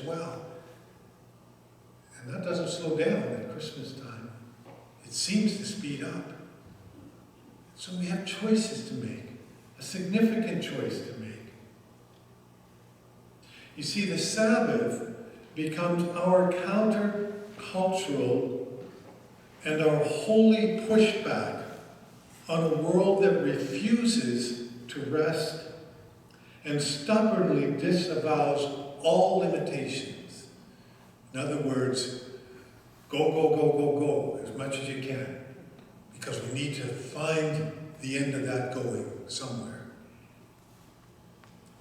well. And that doesn't slow down at Christmas time. It seems to speed up. So we have choices to make, a significant choice to make. You see, the Sabbath becomes our counter-cultural and our holy pushback on a world that refuses to rest and stubbornly disavows all limitations. In other words, go, go, go, go, go, as much as you can, because we need to find the end of that going somewhere.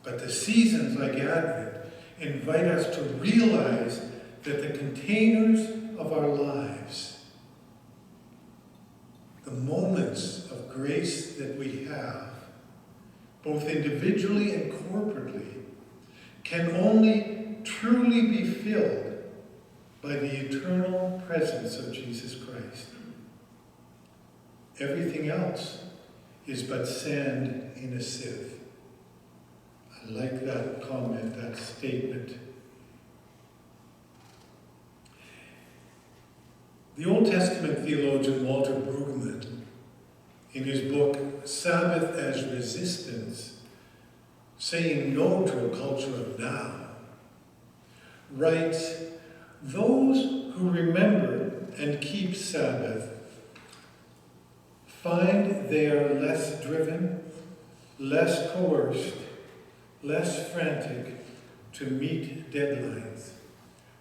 But the seasons like Advent invite us to realize that the containers of our lives, the moments of grace that we have, both individually and corporately, can only truly be filled by the eternal presence of Jesus Christ. Everything else is but sand in a sieve. I like that comment, that statement. The Old Testament theologian Walter Brueggemann, in his book Sabbath as Resistance, saying no to a culture of now, writes, "Those who remember and keep Sabbath find they are less driven, less coerced, less frantic to meet deadlines,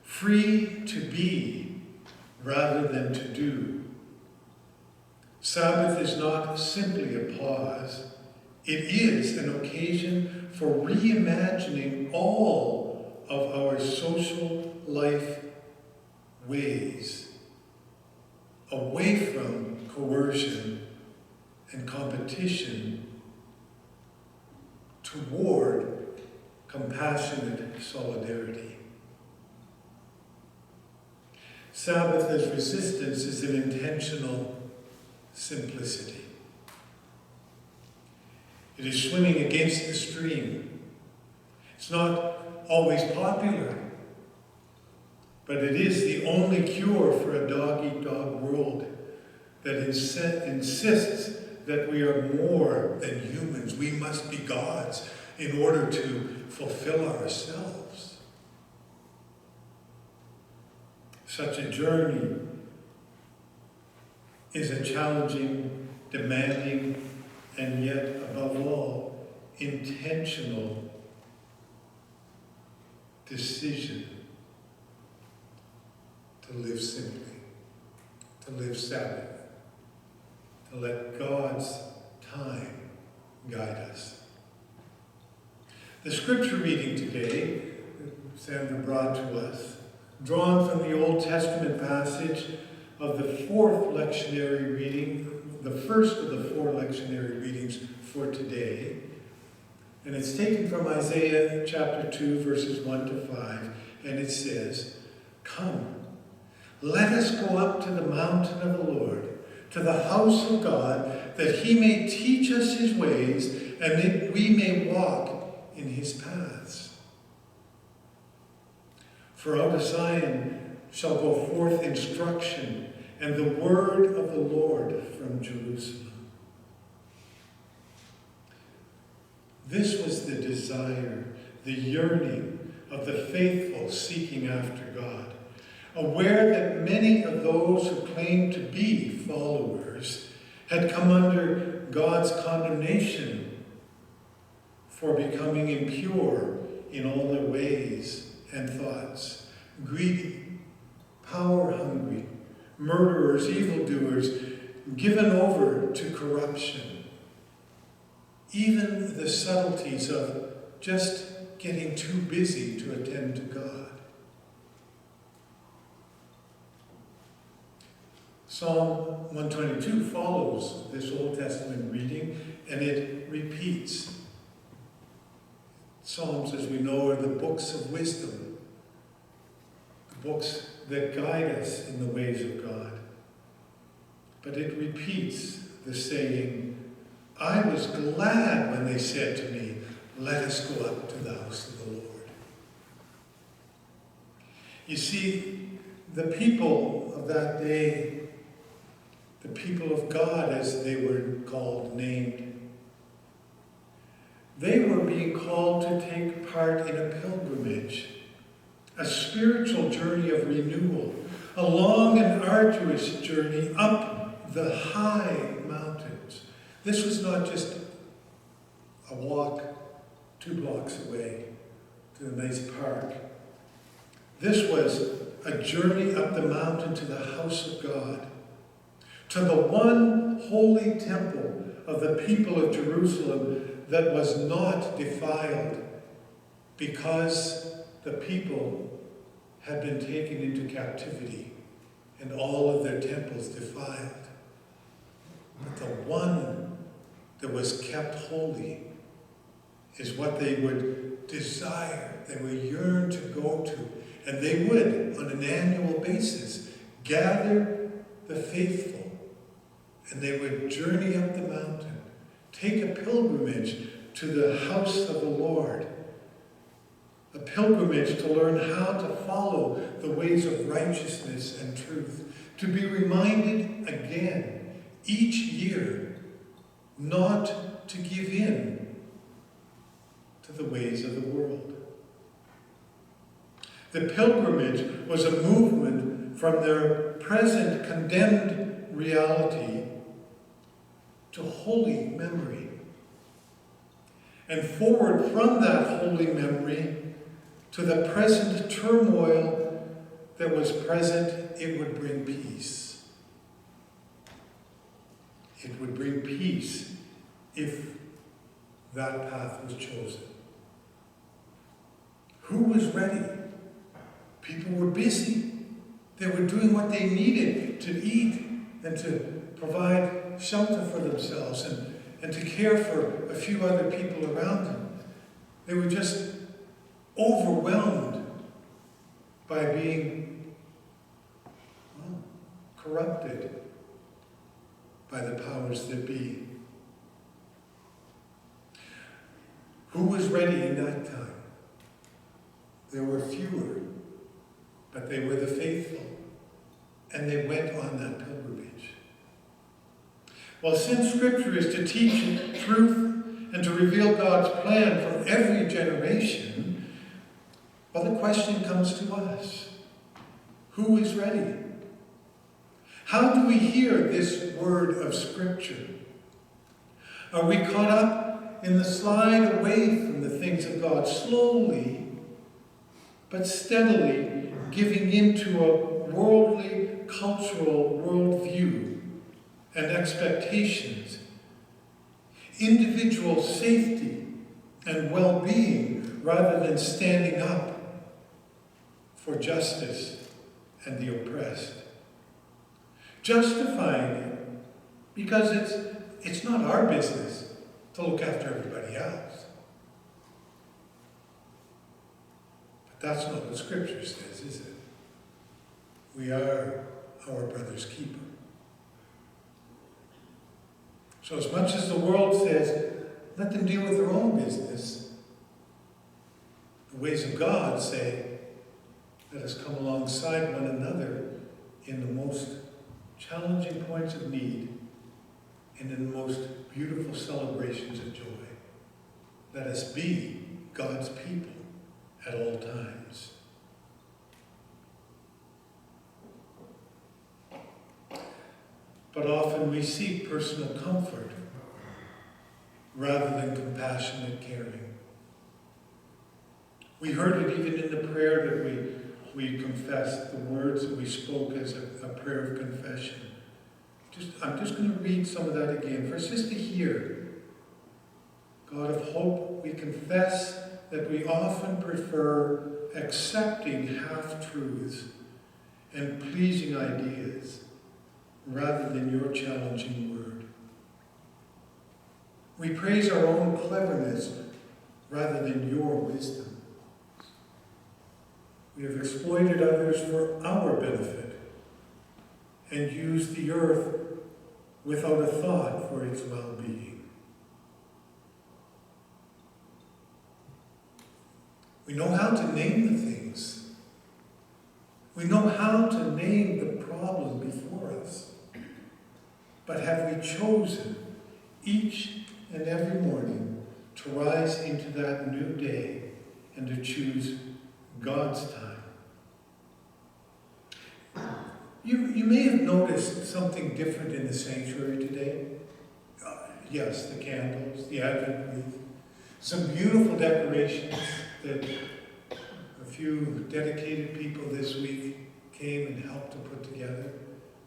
free to be rather than to do. Sabbath is not simply a pause. It is an occasion for reimagining all of our social life ways, away from coercion and competition toward compassionate solidarity." Sabbath as resistance is an intentional simplicity. It is swimming against the stream. It's not always popular, but it is the only cure for a dog-eat-dog world that insists that we are more than humans. We must be gods in order to fulfill ourselves. Such a journey is a challenging, demanding, and yet, above all, intentional decision to live simply, to live Sabbath, to let God's time guide us. The scripture reading today, that Sandra brought to us, drawn from the Old Testament passage of the fourth lectionary reading, the first of the four lectionary readings for today. And it's taken from Isaiah chapter 2, verses 1 to 5, and it says, "Come, let us go up to the mountain of the Lord, to the house of God, that he may teach us his ways, and that we may walk in his paths. For out of Zion shall go forth instruction, and the word of the Lord from Jerusalem." This was the desire, the yearning of the faithful seeking after God, aware that many of those who claimed to be followers had come under God's condemnation for becoming impure in all their ways and thoughts, greedy, power-hungry, murderers, evildoers, given over to corruption. Even the subtleties of just getting too busy to attend to God. Psalm 122 follows this Old Testament reading, and it repeats. Psalms, as we know, are the books of wisdom, the books that guide us in the ways of God. But it repeats the saying, "I was glad when they said to me, 'Let us go up to the house of the Lord.'" You see, the people of that day, the people of God as they were called, named, they were being called to take part in a pilgrimage, a spiritual journey of renewal, a long and arduous journey up the high mountains. This was not just a walk 2 blocks away to a nice park. This was a journey up the mountain to the house of God, to the one holy temple of the people of Jerusalem that was not defiled because the people had been taken into captivity and all of their temples defiled. But the one that was kept holy is what they would desire, they would yearn to go to. And they would, on an annual basis, gather the faithful, and they would journey up the mountain, take a pilgrimage to the house of the Lord, a pilgrimage to learn how to follow the ways of righteousness and truth, to be reminded again each year not to give in to the ways of the world. The pilgrimage was a movement from their present condemned reality to holy memory. And forward from that holy memory to the present turmoil that was present, it would bring peace. It would bring peace if that path was chosen. Who was ready? People were busy. They were doing what they needed to eat and to provide shelter for themselves and to care for a few other people around them. They were just overwhelmed by being corrupted by the powers that be. Who was ready in that time? There were fewer, but they were the faithful, and they went on that pilgrimage. Well, since Scripture is to teach truth and to reveal God's plan for every generation, well, the question comes to us. Who is ready? How do we hear this word of Scripture? Are we caught up in the slide away from the things of God, slowly but steadily giving into a worldly, cultural worldview and expectations, individual safety and well-being, rather than standing up for justice and the oppressed? Justifying it because it's not our business to look after everybody else. But that's not what Scripture says, is it? We are our brother's keeper. So as much as the world says, let them deal with their own business, the ways of God say, let us come alongside one another in the most challenging points of need and in the most beautiful celebrations of joy. Let us be God's people at all times. But often we seek personal comfort rather than compassionate caring. We heard it even in the prayer that we confessed, the words that we spoke as a prayer of confession. I'm just going to read some of that again. For us just to hear, God of hope, we confess that we often prefer accepting half-truths and pleasing ideas rather than your challenging word. We praise our own cleverness rather than your wisdom. We have exploited others for our benefit and used the earth without a thought for its well-being. We know how to name the things, But have we chosen each and every morning to rise into that new day and to choose God's time? You may have noticed something different in the sanctuary today. Yes, the candles, the Advent wreath, some beautiful decorations that a few dedicated people this week came and helped to put together.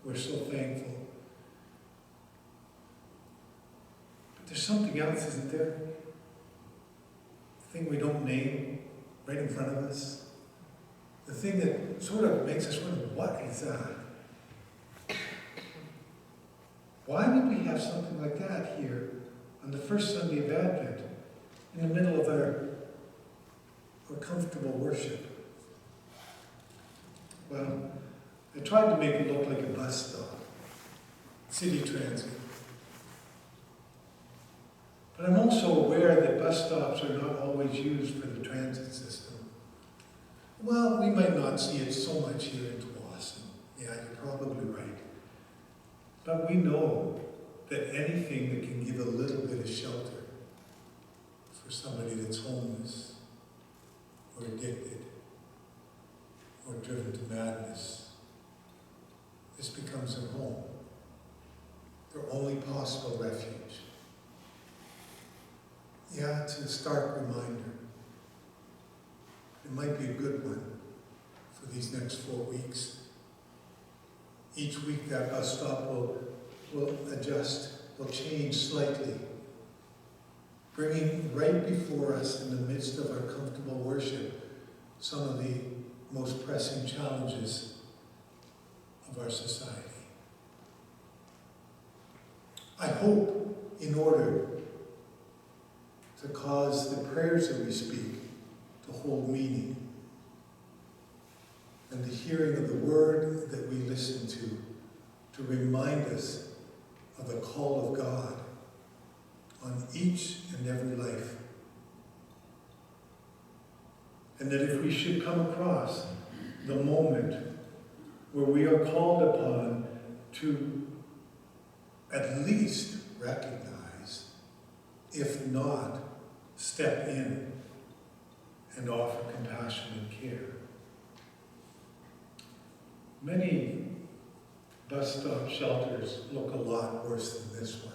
We're so thankful. But there's something else, isn't there? The thing we don't name right in front of us. The thing that sort of makes us wonder, what is that? Why would we have something like that here on the first Sunday of Advent, in the middle of our comfortable worship? Well, I tried to make it look like a bus stop, city transit. But I'm also aware that bus stops are not always used for the transit system. Well, we might not see it so much here in Tsawwassen. Yeah, you're probably right. But we know that anything that can give a little bit of shelter for somebody that's homeless or addicted or driven to madness, this becomes their home, their only possible refuge. Yeah, it's a stark reminder. It might be a good one for these next 4 weeks. Each week that bus stop will adjust, will change slightly, bringing right before us in the midst of our comfortable worship some of the most pressing challenges of our society. I hope, in order to cause the prayers that we speak to hold meaning, and the hearing of the word that we listen to remind us of the call of God on each and every life. And that if we should come across the moment where we are called upon to at least recognize, if not step in and offer compassion and care. Many bus stop shelters look a lot worse than this one.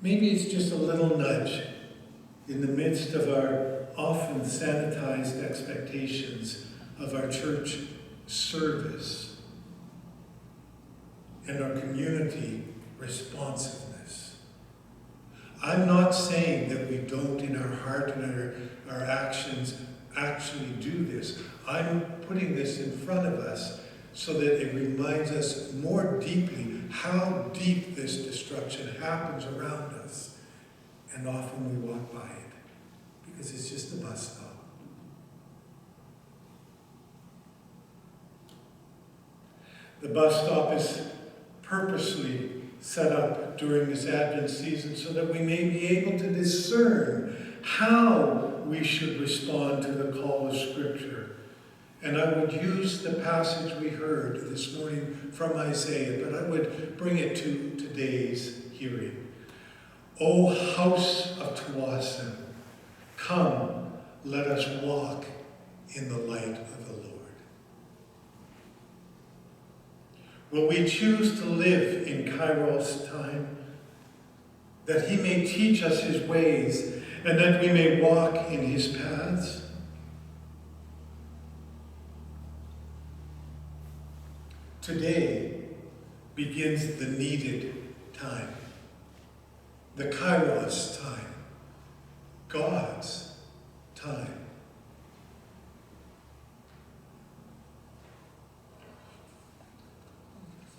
Maybe it's just a little nudge in the midst of our often sanitized expectations of our church service and our community responsiveness. I'm not saying that we don't in our heart and our actions actually do this. I'm putting this in front of us so that it reminds us more deeply how deep this destruction happens around us. And often we walk by it because it's just a bus stop. The bus stop is purposely set up during this Advent season so that we may be able to discern how we should respond to the call of Scripture. And I would use the passage we heard this morning from Isaiah, but I would bring it to today's hearing. O house of Tsawwassen, come, let us walk in the light of the Lord. Will we choose to live in Kairos time, that he may teach us his ways and that we may walk in his paths? Today begins the needed time, the Kairos time, God's time.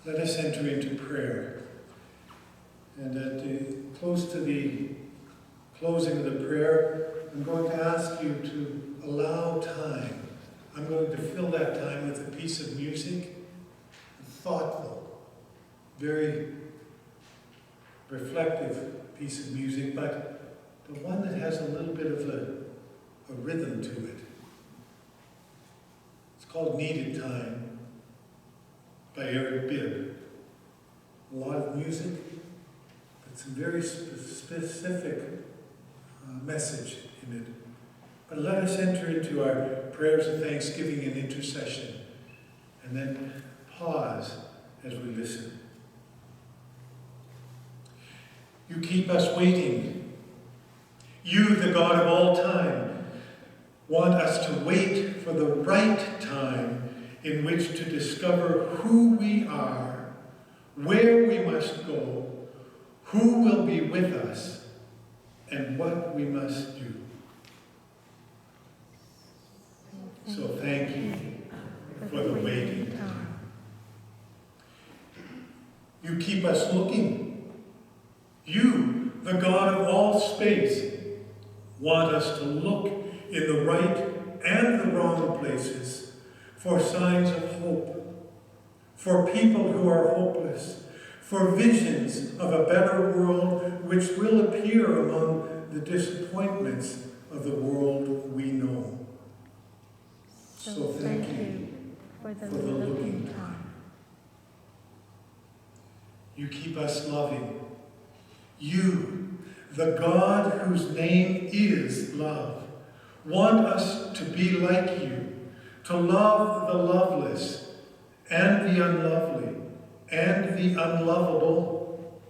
Let us enter into prayer. And close to the closing of the prayer, I'm going to ask you to allow time. I'm going to fill that time with a piece of music, thoughtful, very reflective piece of music, but one that has a little bit of a rhythm to it. called Needed Time by Eric Bibb. A lot of music, but some very specific message in it. But let us enter into our prayers of thanksgiving and intercession, and then pause as we listen. You keep us waiting. You, the God of all time, want us to wait for the right time in which to discover who we are, where we must go, who will be with us, and what we must do. So thank you for the waiting time. You keep us looking. You, the God of all space, want us to look in the right and the wrong places for signs of hope, for people who are hopeless, for visions of a better world which will appear among the disappointments of the world we know. So thank you for the looking time. You keep us loving. You, the God whose name is love, want us to be like you, to love the loveless and the unlovely and the unlovable,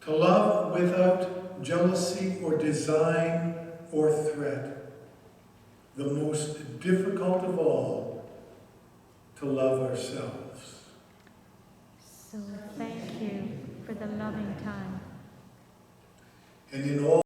to love without jealousy or design or threat. The most difficult of all, to love ourselves. So thank you for the loving time. And in all